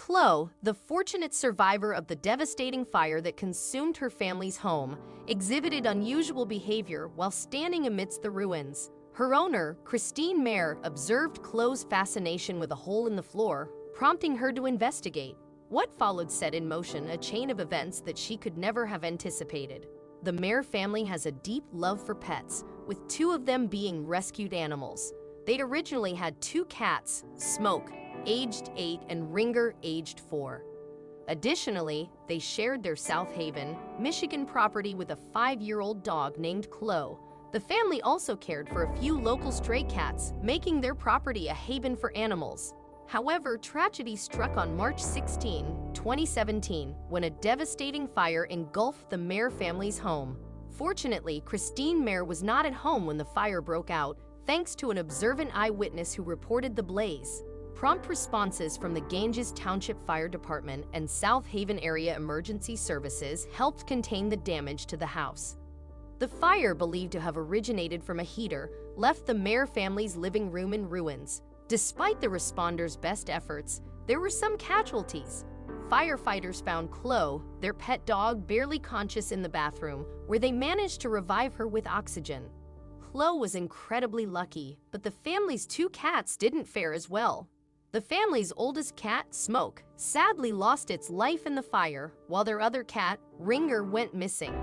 Chloe, the fortunate survivor of the devastating fire that consumed her family's home, exhibited unusual behavior while standing amidst the ruins. Her owner, Christine Mayer, observed Chloe's fascination with a hole in the floor, prompting her to investigate. What followed set in motion a chain of events that she could never have anticipated. The Mayer family has a deep love for pets, with two of them being rescued animals. They'd originally had two cats, Smoke, aged 8, and Ringer, aged 4. Additionally, they shared their South Haven, Michigan property with a 5-year-old dog named Chloe. The family also cared for a few local stray cats, making their property a haven for animals. However, tragedy struck on March 16, 2017, when a devastating fire engulfed the Mayer family's home. Fortunately, Christine Mayer was not at home when the fire broke out, thanks to an observant eyewitness who reported the blaze. Prompt responses from the Ganges Township Fire Department and South Haven Area Emergency Services helped contain the damage to the house. The fire, believed to have originated from a heater, left the Mayer family's living room in ruins. Despite the responders' best efforts, there were some casualties. Firefighters found Chloe, their pet dog, barely conscious in the bathroom, where they managed to revive her with oxygen. Chloe was incredibly lucky, but the family's two cats didn't fare as well. The family's oldest cat, Smoke, sadly lost its life in the fire, while their other cat, Ringer, went missing.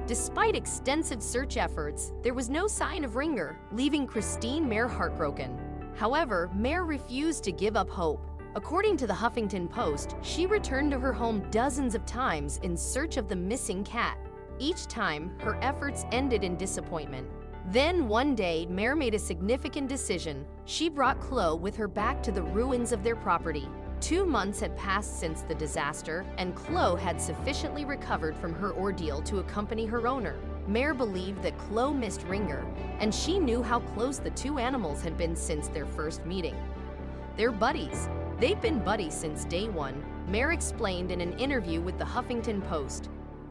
Despite extensive search efforts, there was no sign of Ringer, leaving Christine Mayer heartbroken. However, Mayer refused to give up hope. According to the Huffington Post, she returned to her home dozens of times in search of the missing cat. Each time, her efforts ended in disappointment. Then, one day, Mayer made a significant decision. She brought Chloe with her back to the ruins of their property. 2 months had passed since the disaster, and Chloe had sufficiently recovered from her ordeal to accompany her owner. Mayer believed that Chloe missed Ringer, and she knew how close the two animals had been since their first meeting. They're buddies. They've been buddies since day one, Mayer explained in an interview with the Huffington Post.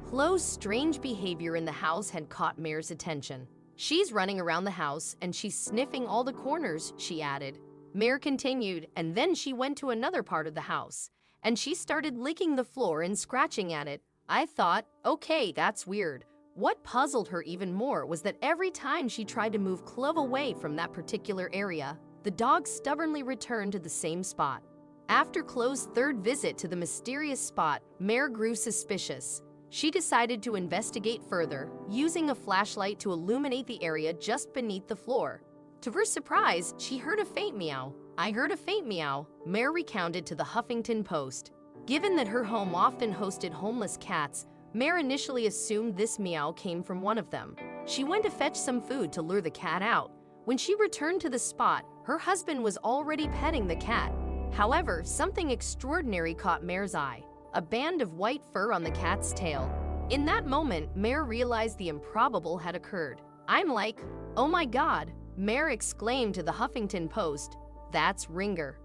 Chloe's strange behavior in the house had caught Mayer's attention. She's running around the house, and she's sniffing all the corners, she added. Mayer continued, and then she went to another part of the house, and she started licking the floor and scratching at it. I thought, okay, that's weird. What puzzled her even more was that every time she tried to move Chloe away from that particular area, the dog stubbornly returned to the same spot. After Chloe's third visit to the mysterious spot, Mayer grew suspicious. She decided to investigate further, using a flashlight to illuminate the area just beneath the floor. To her surprise, she heard a faint meow. I heard a faint meow, Mayer recounted to the Huffington Post. Given that her home often hosted homeless cats, Mayer initially assumed this meow came from one of them. She went to fetch some food to lure the cat out. When she returned to the spot, her husband was already petting the cat. However, something extraordinary caught Mayer's eye. A band of white fur on the cat's tail. In that moment, Mayer realized the improbable had occurred. I'm like, oh my God, Mayer exclaimed to the Huffington Post. That's Ringer.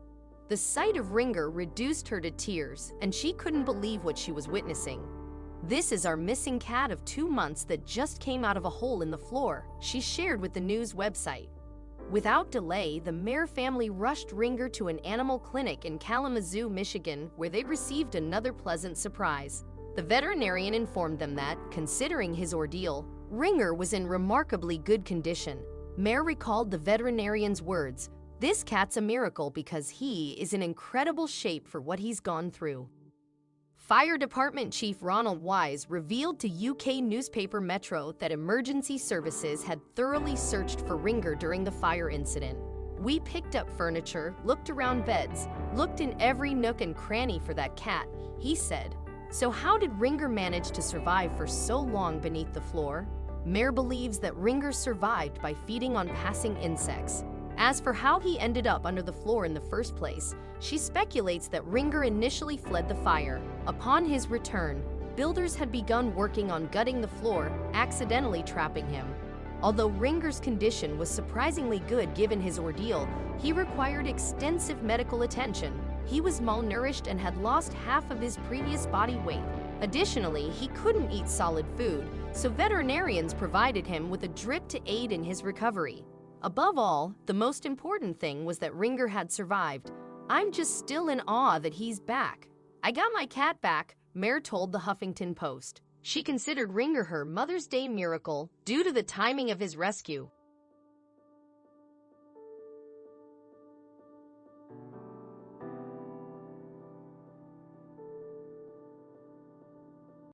The sight of Ringer reduced her to tears, and she couldn't believe what she was witnessing. This is our missing cat of 2 months that just came out of a hole in the floor, she shared with the news website. Without delay, the Mayer family rushed Ringer to an animal clinic in Kalamazoo, Michigan, where they received another pleasant surprise. The veterinarian informed them that, considering his ordeal, Ringer was in remarkably good condition. Mayer recalled the veterinarian's words, "This cat's a miracle because he is in incredible shape for what he's gone through." Fire Department Chief Ronald Wise revealed to UK newspaper Metro that emergency services had thoroughly searched for Ringer during the fire incident. We picked up furniture, looked around beds, looked in every nook and cranny for that cat, he said. So how did Ringer manage to survive for so long beneath the floor? Mayer believes that Ringer survived by feeding on passing insects. As for how he ended up under the floor in the first place, she speculates that Ringer initially fled the fire. Upon his return, builders had begun working on gutting the floor, accidentally trapping him. Although Ringer's condition was surprisingly good given his ordeal, he required extensive medical attention. He was malnourished and had lost half of his previous body weight. Additionally, he couldn't eat solid food, so veterinarians provided him with a drip to aid in his recovery. Above all, the most important thing was that Ringer had survived. I'm just still in awe that he's back. "I got my cat back," Mare told the Huffington Post. She considered Ringer her Mother's Day miracle due to the timing of his rescue.